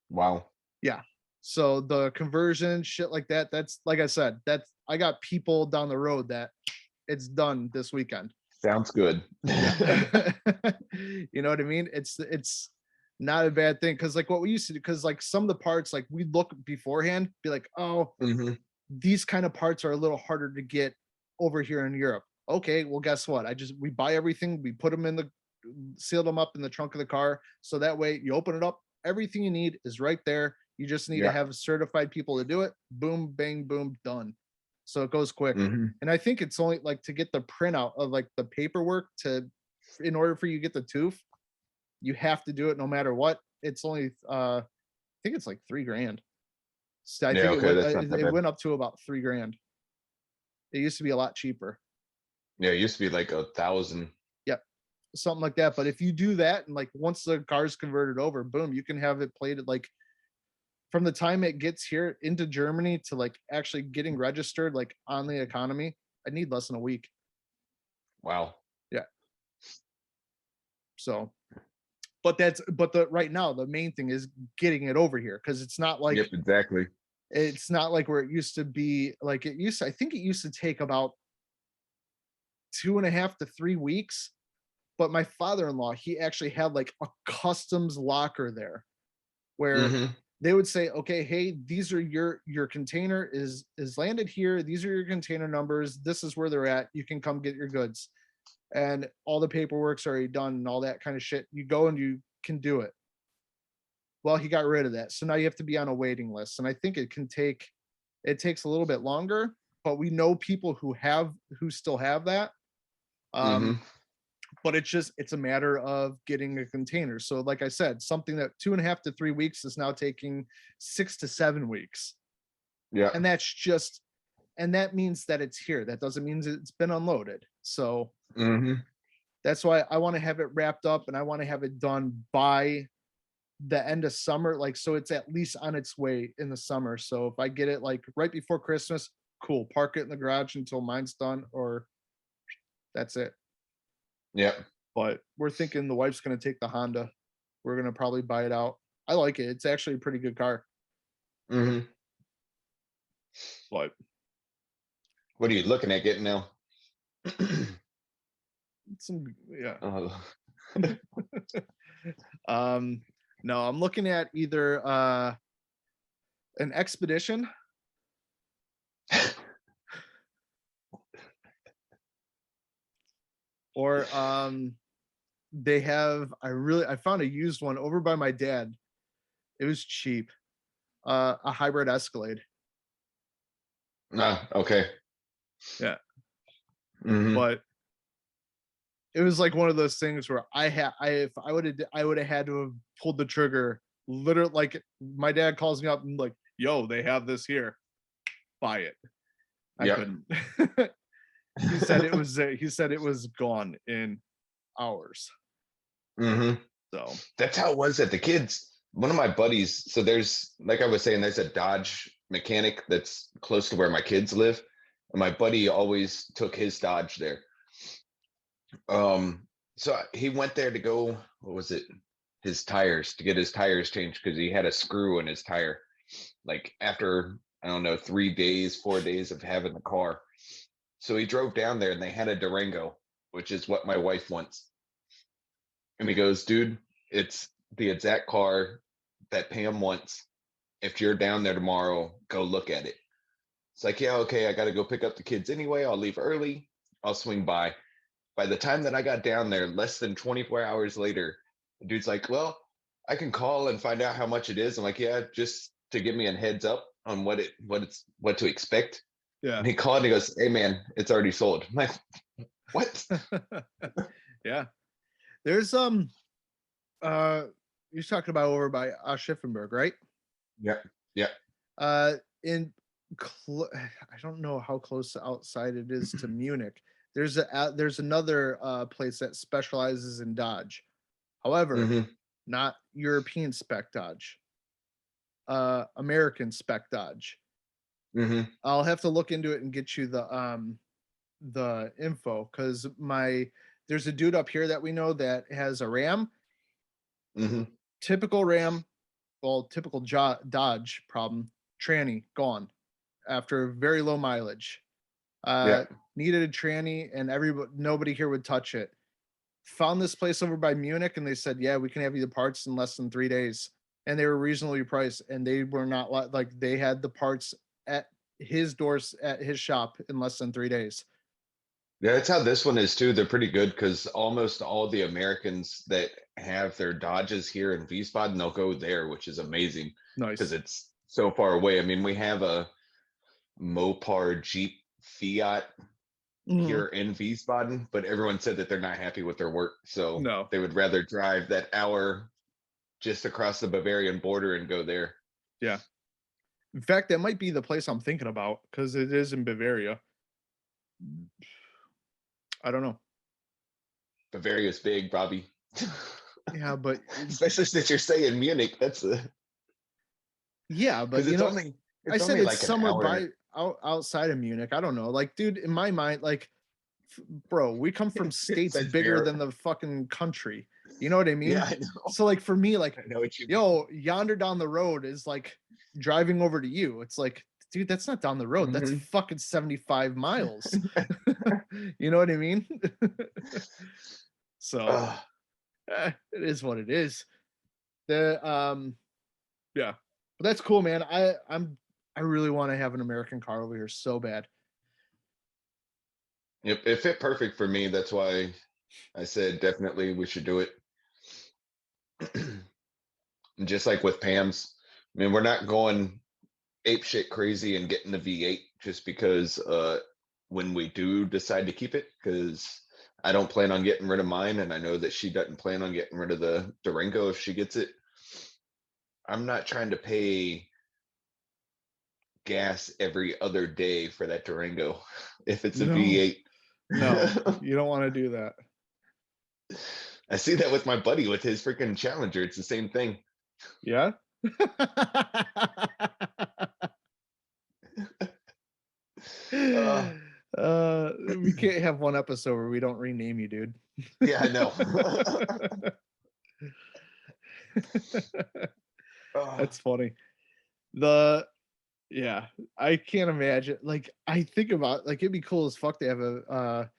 Wow. Yeah. So the conversion, shit like that, that's like I said, that's I got people down the road that it's done this weekend. Sounds good. Yeah. You know what I mean? It's not a bad thing because like what we used to do, because like some of the parts, like we look beforehand, be like, oh, Hmm. these kind of parts are a little harder to get over here in Europe. Okay, well, guess what? We buy everything, we put them seal them up in the trunk of the car. So that way you open it up, everything you need is right there. You just need to Yeah. have certified people to do it. Boom, bang, boom, done. So it goes quick. Mhm. And I think it's only like to get the printout of like the paperwork in order for you to get the tooth, you have to do it no matter what. It's only I think it's like $3,000. So I Yeah, think okay, that's not that it bad. went up to about $3,000. It used to be a lot cheaper. Yeah, it used to be like 1,000. Yep, something like that. But if you do that and like once the car's converted over, boom, you can have it plated like from the time it gets here into Germany to like actually getting registered like on the economy. I need less than a week. Wow. Yeah. So, but the right now the main thing is getting it over here because Yep, exactly. it's not like where it used to be. Like it used to, I think it used to take about 2.5 to 3 weeks. But my father-in-law, he actually had like a customs locker there where Mhm. they would say, okay, hey, these are your container is landed here. These are your container numbers. This is where they're at. You can come get your goods. And all the paperwork's already done and all that kind of shit. You go and you can do it. Well, he got rid of that. So now you have to be on a waiting list. And I think it takes a little bit longer, but we know people who still have that. Mhm. Um, but it's a matter of getting a container. So, like I said, something that 2.5 to 3 weeks is now taking 6 to 7 weeks, Yeah. and that means that it's here. That doesn't mean it's been unloaded. So Mhm. that's why I want to have it wrapped up, and I want to have it done by the end of summer, like so it's at least on its way in the summer. So if I get it like right before Christmas, cool. Park it in the garage until mine's done, or that's it. Yep. But we're thinking the wife's gonna take the Honda. We're gonna probably buy it out. I like it. It's actually a pretty good car. Mhm. But What are you looking at getting now? some yeah. Oh. Um no, I'm looking at either an Expedition or I found a used one over by my dad. It was cheap. A hybrid Escalade. Ah, okay. Yeah. Mhm. But it was like one of those things where if I would have had to have pulled the trigger literally. Like my dad calls me up and like, yo, they have this here, buy it. I Yep. couldn't. He said it was gone in hours. Mhm. So That's how it was at the kids. One of my buddies, so there's like I was saying, there's a Dodge mechanic that's close to where my kids live. And my buddy always took his Dodge there. So he went there to go, what was it? His tires, to get his tires changed because he had a screw in his tire. Like after, I don't know, 3 days, 4 days of having the car. So he drove down there and they had a Durango, which is what my wife wants. And he goes, dude, it's the exact car that Pam wants. If you're down there tomorrow, go look at it. It's like, yeah, okay, I got to go pick up the kids anyway. I'll leave early. I'll swing by. By the time that I got down there, less than 24 hours later, the dude's like, well, I can call and find out how much it is. I'm like, yeah, just to give me a heads up on what to expect. yeah. And he called and he goes, hey man, it's already sold. I'm like, what? Yeah. There's uh you're talking about over by Schiffenberg, right? Yeah. Yeah. Uh in I don't know how close outside it is to Munich. There's another place that specializes in Dodge. However, Hmm. not European spec Dodge. American spec Dodge. Hmm. I'll have to look into it and get you the info cuz there's a dude up here that we know that has a Ram, Hmm. typical Ram, well, typical Dodge problem, tranny gone after very low mileage. Yeah. Uh, Needed a tranny, and nobody here would touch it. Found this place over by Munich, and they said, "Yeah, we can have you the parts in less than 3 days." And they were reasonably priced, and they were not like they had the parts at his doors at his shop in less than 3 days. Yeah, that's how this one is too. They're pretty good because almost all the Americans that have their Dodges here in Wiesbaden, they'll go there, which is amazing because Nice. it's so far away. I mean, we have a Mopar Jeep Fiat Mhm. here in Wiesbaden, but everyone said that they're not happy with their work, so No. they would rather drive that hour just across the Bavarian border and go there. Yeah. In fact, that might be the place I'm thinking about because it is in Bavaria. I don't know. Bavaria's big, Bobby. Yeah, but Especially since you're saying Munich, that's a yeah, but because you it's know, only I it's said only it's like an somewhere hour. by outside of Munich. I don't know. Like, dude, in my mind, like, bro, we come from It states says bigger bear. than the fucking country. You know what I Yeah, mean? I know. So, like, for me, like, I know what you mean. yo, yonder down the road is like driving over to you. It's like, dude, that's not down the road. That's Mhm. fucking 75 miles. You know what I mean? So, Ugh. it is what it is. The yeah. But that's cool, man. I really want to have an American car over here so bad. Yep, it fit perfect for me. That's why I said definitely we should do it. And just like with Pam's, I mean, we're not going ape shit crazy and getting the V8 just because when we do decide to keep it, because I don't plan on getting rid of mine, and I know that she doesn't plan on getting rid of the Durango if she gets it. I'm not trying to pay gas every other day for that Durango if it's a No, V8. no, you don't want to do that. I see that with my buddy with his freaking Challenger. It's the same thing. Yeah. Uh, We can't have one episode where we don't rename you, dude. yeah, I know. Uh, That's funny. The yeah, I can't imagine. Like, I think about like it'd be cool as fuck to have a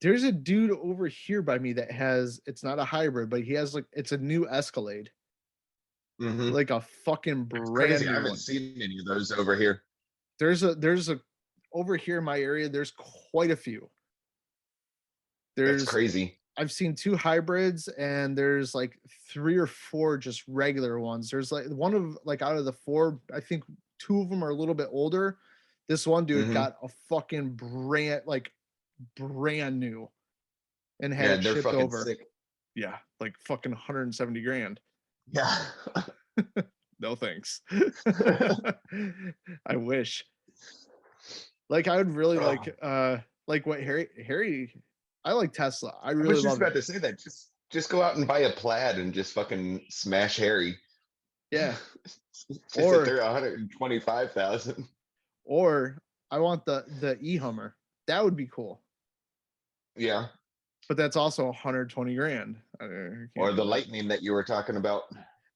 there's a dude over here by me that has it's not a hybrid, but he has like it's a new Escalade, mhm. like a fucking It's brand crazy. I new haven't one. seen any of those over here. There's a over here in my area, there's quite a few. That's There's crazy. I've seen two hybrids and there's like three or four just regular ones. There's like one of like out of the four, I think two of them are a little bit older. This one dude Hmm. got a fucking brand new and had Yeah, it they're shipped fucking over. sick. Yeah, like fucking 170 grand. Yeah. No thanks. I wish. Like I would really Oh, like what Harry I like Tesla. I I really was just love about it. to say that. Just go out and buy a plaid and just fucking smash Harry. Yeah. Just that Or they're 125,000. or I want the e-Hummer. That would be cool. Yeah. But that's also 120 grand. I Or can't the do that. lightning that you were talking about.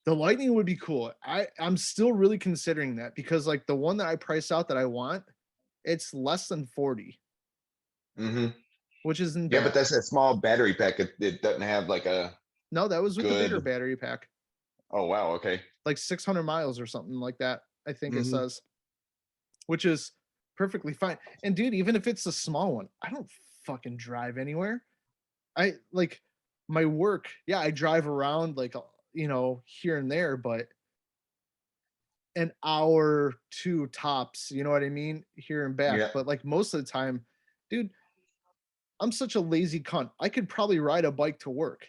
The Lightning would be cool. I'm still really considering that because like the one that I priced out that I want, it's less than 40, Hmm. which isn't Yeah, but bad. that's a small battery pack. It doesn't have like a No, that was with the bigger good. battery pack, Oh wow. Okay. like 600 miles or something like that. I think it Hmm. says, which is perfectly fine. And dude, even if it's a small one, I don't fucking drive anywhere. I like my work. Yeah, I drive around like here and there, but an hour, two tops. You know what I mean? Here and back. Yeah. But like most of the time, dude, I'm such a lazy cunt. I could probably ride a bike to work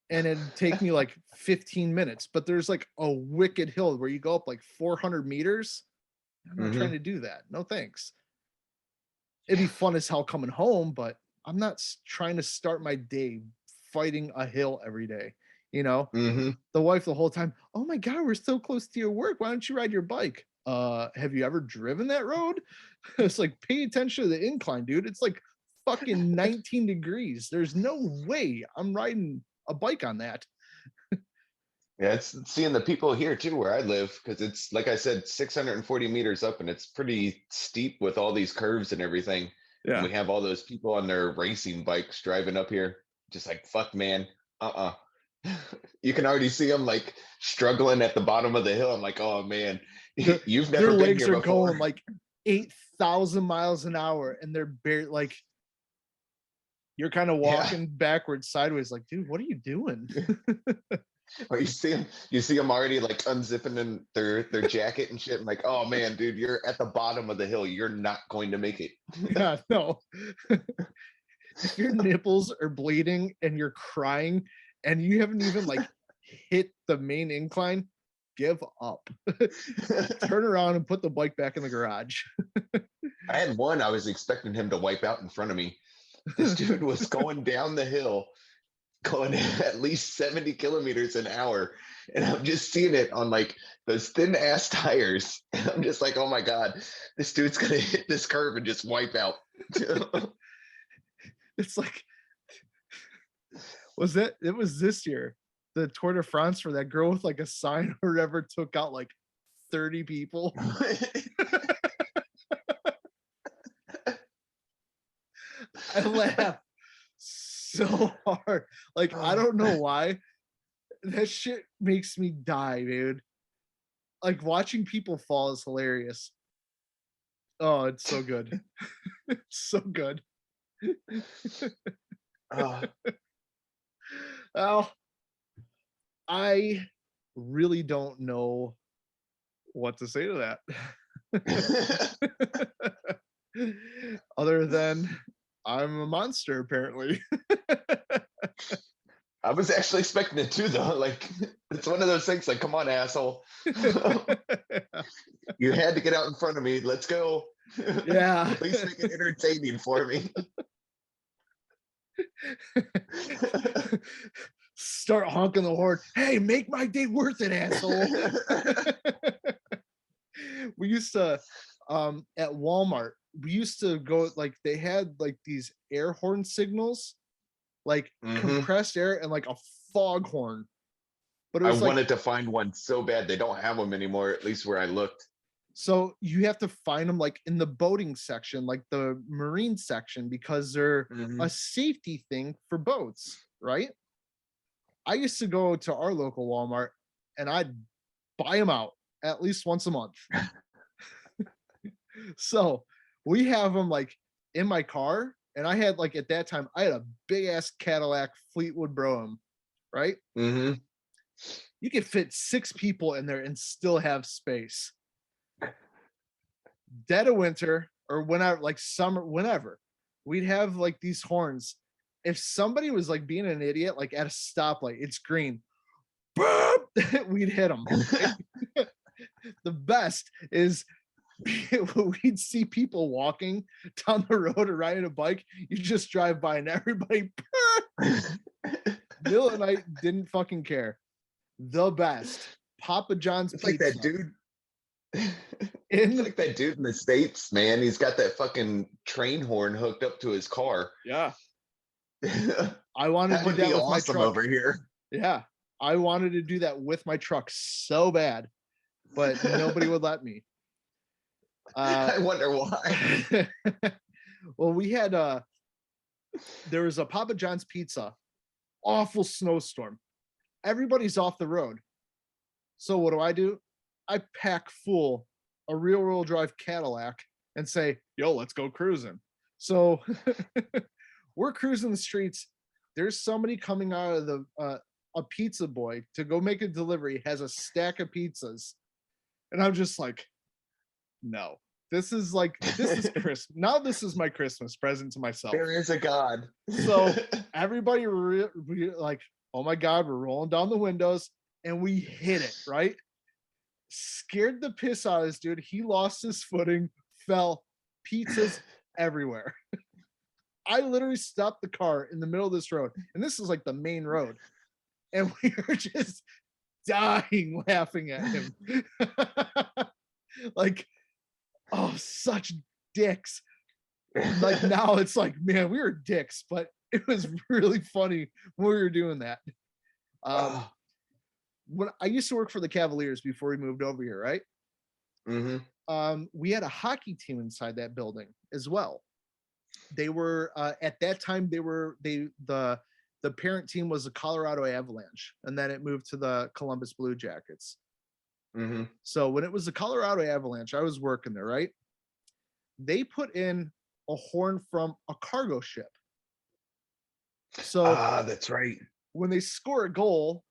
and it'd take me like 15 minutes. But there's like a wicked hill where you go up like 400 meters. I'm not trying Hmm. to do that. No thanks. It'd be fun as hell coming home, but I'm not trying to start my day fighting a hill every day. You know, Hmm. the wife the whole time, oh my God, we're so close to your work. Why don't you ride your bike? Have you ever driven that road? It's like, pay attention to the incline, dude. It's like fucking 19 degrees. There's no way I'm riding a bike on that. Yeah, it's seeing the people here too where I live because it's like I said, 640 meters up and it's pretty steep with all these curves and everything. And Yeah. we have all those people on their racing bikes driving up here, just like fuck, man. Uh-uh. You can already see them like struggling at the bottom of the hill. I'm like, oh man, Their you've their never been legs here are before. going like 8,000 miles an hour and they're bare like You're kind of Yeah. walking backwards, sideways, like, dude, what are you doing? Or you see them already like unzipping in their jacket and shit. I'm like, oh man, dude, you're at the bottom of the hill. You're not going to make it. Yeah, no. If your nipples are bleeding and you're crying and you haven't even like hit the main incline, give up. Turn around and put the bike back in the garage. I had one, I was expecting him to wipe out in front of me. This dude was going down the hill, going at least 70 kilometers an hour. And I'm just seeing it on like those thin ass tires. And I'm just like, oh my God, this dude's going to hit this curve and just wipe out. It's like, it was this year, the Tour de France, where that girl with like a sign or whatever took out like 30 people. I laugh so hard. Like, I don't know why. That shit makes me die, dude. Like, watching people fall is hilarious. Oh, it's so good. It's so good. Uh, Well, I really don't know what to say to that. Other than I'm a monster, apparently. I was actually expecting it too, though. Like, it's one of those things like, come on, asshole. You had to get out in front of me. Let's go. Yeah. At least make it entertaining for me. Start honking the horn. Hey, make my day worth it, asshole. We used to at Walmart, we used to go, like, they had like these air horn signals, like compressed air and like a foghorn. But it I was like, wanted to find one so bad. They don't have them anymore, at least where I looked. so you have to find them like in the boating section, like the marine section, because they're a safety thing for boats, right? I used to go to our local Walmart and I'd buy them out at least once a month. So we have them like in my car. And I had, like, at that time, I had a big ass Cadillac Fleetwood Brougham, right? Mm-hmm. You could fit 6 people in there and still have space. Dead of winter or whenever, like summer, whenever, we'd have like these horns. If somebody was like being an idiot, like at a stoplight, it's green, boop, we'd hit them. The best is we'd see people walking down the road or riding a bike. You just drive by and everybody, Bill and I didn't fucking care. The best. Papa John's It's pizza. like that dude. It's like that dude in the States, man. He's got that fucking train horn hooked up to his car. Yeah. I wanted to do would that be with my awesome truck over here. Yeah. I wanted to do that with my truck so bad, but nobody would let me. I wonder why. Well, we had there was a Papa John's pizza, awful snowstorm. Everybody's off the road. So what do? I pack full a rear-wheel drive Cadillac and say, yo, let's go cruising. So we're cruising the streets. There's somebody coming out of the a pizza boy to go make a delivery, has a stack of pizzas. And I'm just like, no. This is Christmas. Now this is my Christmas present to myself. There is a God. So everybody like, oh my God, we're rolling down the windows and we hit it, right? Scared the piss out of this dude. He lost his footing, fell, pizzas everywhere. I literally stopped the car in the middle of this road. And this is like the main road. And we were just dying laughing at him. Like, oh, such dicks. Like now it's like, man, we were dicks, but it was really funny when we were doing that. When I used to work for the Cavaliers before we moved over here, right? We had a hockey team inside that building as well. They were at that time the parent team was the Colorado Avalanche, and then it moved to the Columbus Blue Jackets. So when it was the Colorado Avalanche, I was working there, right? They put in a horn from a cargo ship. So That's right. when they score a goal,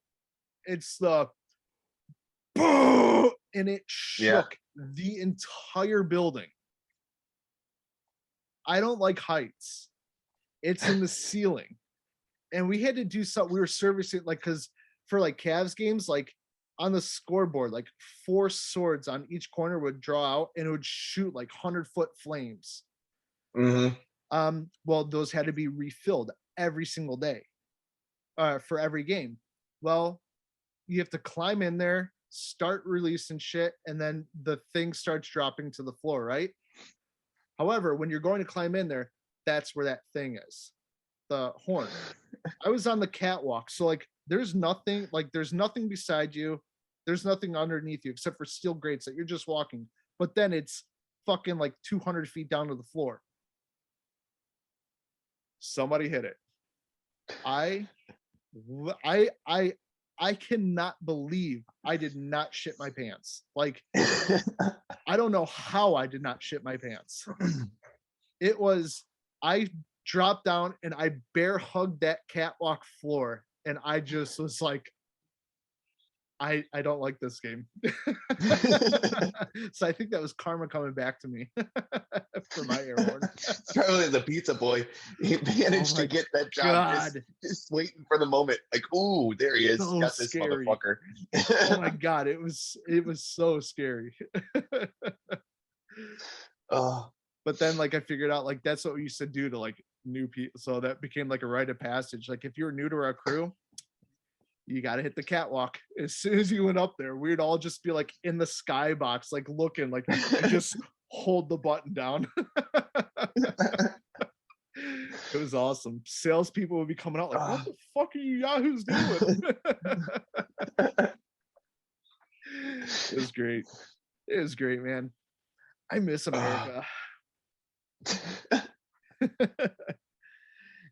it's the and it Yeah. shook the entire building. I don't like heights. It's in the ceiling. And we had to do something. We were servicing like because for like Cavs games, like on the scoreboard, like 4 swords on each corner would draw out and it would shoot like 100-foot flames. Mm-hmm. Well, those had to be refilled every single day for every game. Well, you have to climb in there, start releasing shit, and then the thing starts dropping to the floor, right? However, when you're going to climb in there, that's where that thing is, the horn. I was on the catwalk, so like there's nothing beside you, there's nothing underneath you except for steel grates that you're just walking. But then it's fucking like 200 feet down to the floor. Somebody hit it. I cannot believe I did not shit my pants. Like, I don't know how I did not shit my pants. It was, I dropped down and I bear hugged that catwalk floor. And I just was like, I don't like this game. So I think that was karma coming back to me for my air horn. It's probably the pizza boy. He managed to get that job just waiting for the moment. Like, ooh, there he is. So Got this scary. motherfucker. Oh my God. It was so scary. But then like I figured out like that's what we used to do to like new people. So that became like a rite of passage. Like if you were new to our crew, you got to hit the catwalk. As soon as you went up there, we'd all just be like in the skybox, like looking, like just hold the button down. It was awesome. Salespeople would be coming out like, what the fuck are you Yahoos doing? It was great. It was great, man. I miss America.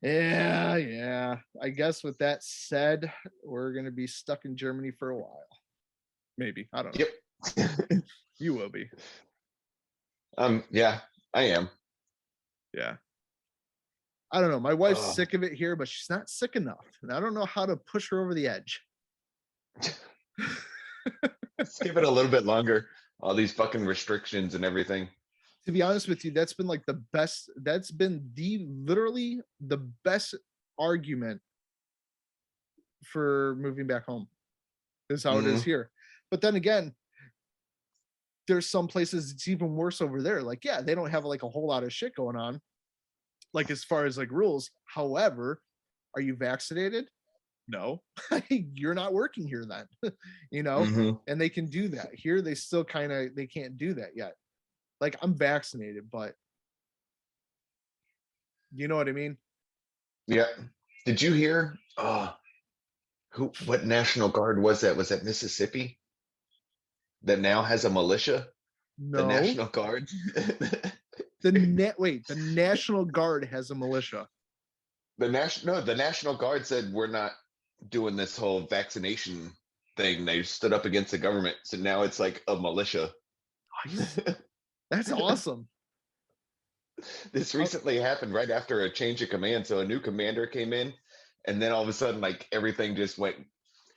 Yeah. I guess with that said, we're gonna be stuck in Germany for a while. Maybe. I don't know. Yep. You will be. Yeah, I am. Yeah. I don't know. My wife's sick of it here, but she's not sick enough. And I don't know how to push her over the edge. Let's give it a little bit longer. All these fucking restrictions and everything. To be honest with you, that's been like the best. That's been literally the best argument for moving back home. Is how it is here. But then again, there's some places it's even worse over there. Like, yeah, they don't have like a whole lot of shit going on, like as far as like rules. However, are you vaccinated? No. You're not working here then. You know, and they can do that. Here they still they can't do that yet. Like I'm vaccinated, but you know what I mean? Yeah. Did you hear? What National Guard was that? Was that Mississippi? That now has a militia? No. The National Guard? The National Guard has a militia. The National Guard said we're not doing this whole vaccination thing. They stood up against the government. So now it's like a militia. That's awesome. This recently happened right after a change of command. So a new commander came in, and then all of a sudden, like everything just went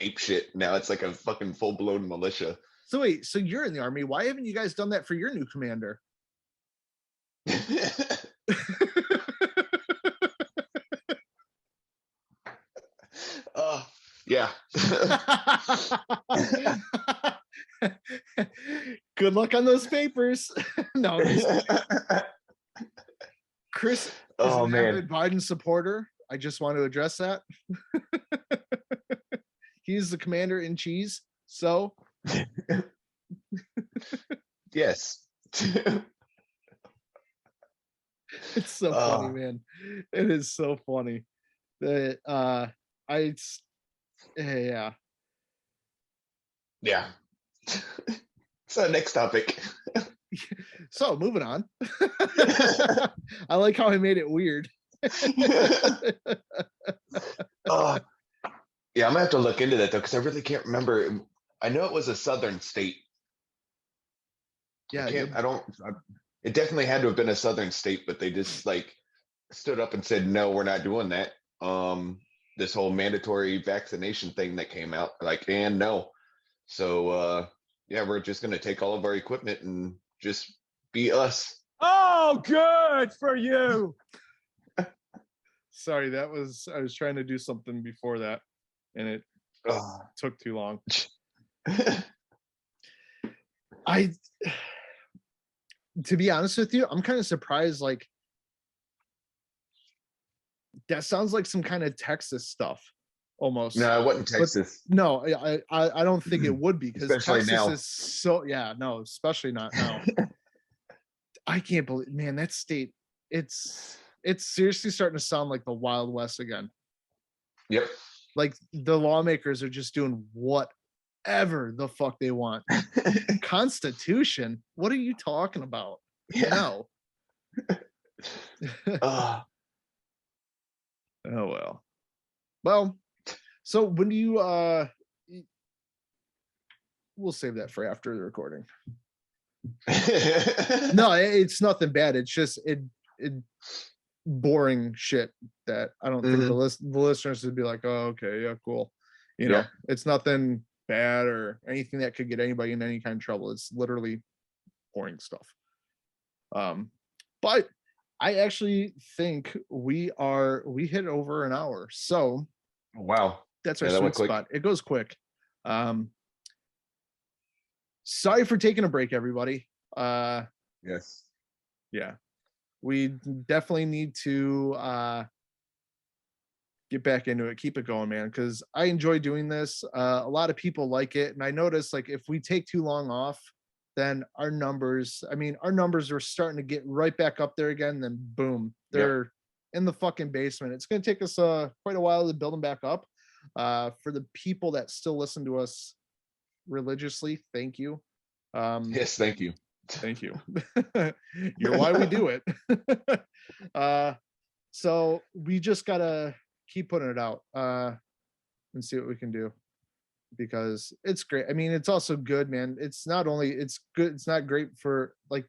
ape shit. Now it's like a fucking full blown militia. So wait, so you're in the army. Why haven't you guys done that for your new commander? Yeah. Good luck on those papers. No. Chris is an avid Biden supporter. I just want to address that. He's the commander in cheese. So yes. It's so funny, man. It is so funny. That yeah. So next topic. So moving on. I like how I made it weird. Yeah, I'm gonna have to look into that though, because I really can't remember. I know it was a southern state. Yeah, it definitely had to have been a southern state, but they just like stood up and said, no, we're not doing that. this whole mandatory vaccination thing that came out, like, and no. So yeah, we're just gonna take all of our equipment and just be us. Oh, good for you. Sorry, I was trying to do something before that, and it Ugh. took too long. To be honest with you, I'm kind of surprised. Like, that sounds like some kind of Texas stuff, almost. No, it wasn't Texas. No, I don't think it would be, because Especially Texas now. is so, yeah, no, especially not now. I can't believe, man, that state, it's seriously starting to sound like the Wild West again. Yep. Like, the lawmakers are just doing whatever the fuck they want. Constitution? What are you talking about? Yeah. No. Ugh. Oh well. Well, so when do you we'll save that for after the recording. No, it's nothing bad. It's just it boring shit that I don't think the listeners would be like, oh, okay, yeah, cool. You know, it's nothing bad or anything that could get anybody in any kind of trouble. It's literally boring stuff. But I actually think we hit over an hour. So wow. That's our sweet spot. It goes quick. Sorry for taking a break, everybody. Yes. Yeah. We definitely need to get back into it, keep it going, man, because I enjoy doing this. A lot of people like it, and I notice, like, if we take too long off, then our numbers are starting to get right back up there again. Then boom, they're in the fucking basement. It's going to take us quite a while to build them back up. For the people that still listen to us religiously, thank you. Yes, thank you. Thank you. You're why we do it. So we just gotta keep putting it out and see what we can do, because it's great. I mean, it's also good, man. It's not good, it's not great for, like,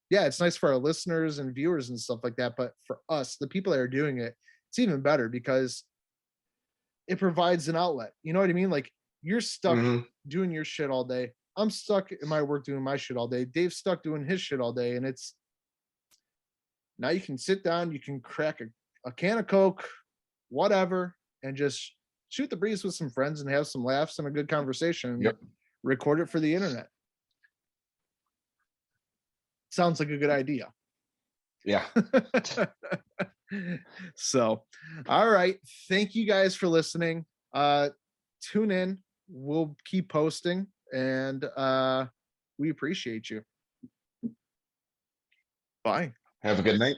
yeah, it's nice for our listeners and viewers and stuff like that, but for us, the people that are doing it, it's even better because it provides an outlet. You know what I mean? Like, you're stuck doing your shit all day. I'm stuck in my work doing my shit all day. Dave's stuck doing his shit all day. And it's, now you can sit down, you can crack a can of Coke, whatever, and just shoot the breeze with some friends and have some laughs and a good conversation. And record it for the internet. Sounds like a good idea. Yeah. So, all right. Thank you guys for listening. Tune in. We'll keep posting, and we appreciate you. Bye. Have a good night.